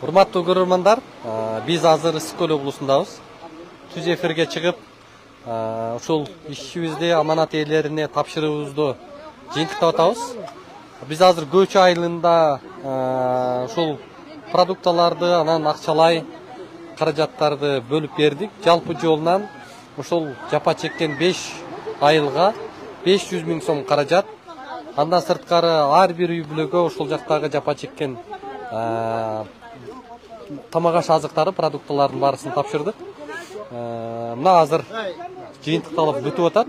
Урматтуу көрөрмандар, биз азыр Ысык Көл облусундабыз. Түз эфирге чыгып, ушул ишибизди аманат ээлерине тапшыруубузду жыйынтыктап атабыз. Биз азыр көчү айылында ушул продукталарды, анан акчалай каражаттарды бөлүп бердик. Жалпы жолунан ушул жапа чеккен 5 айылга 500 000 сом каражат. Андан сырткары ар бир үй бүлөгө ушул жактагы жапа чеккен тамак аш азыктары, продукталардын баарысын тапшырдык. Мына азыр жыйынтыкталып бүтүп атат.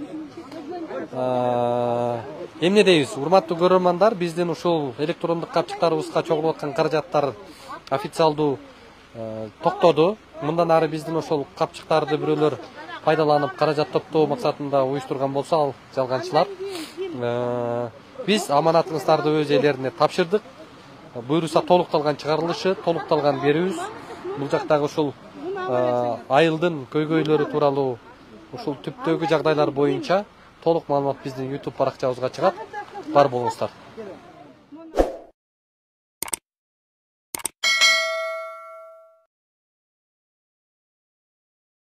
Эмне дейбиз? Урматтуу көрөрмандар, биздин ушул электрондук капчыктарыбызга чогулуп аткан каражаттар официалдуу токтоду. Мындан ары биздин ошол капчыктарды бирөөлөр пайдаланып каражат топтоо максатында уюштурган болсо, ал жалганчылар. Биз аманатыңыздарды өз ээлерине тапшырдык. Буйруса толукталган чыгарылышы, толукталган берүүбүз. Бул жактагы ушул айылдын көйгөйлөрү тууралуу, ушул түптөгү жагдайлар боюнча толук маалымат биздин YouTube баракчабызга чыгат. Бар болуңуздар.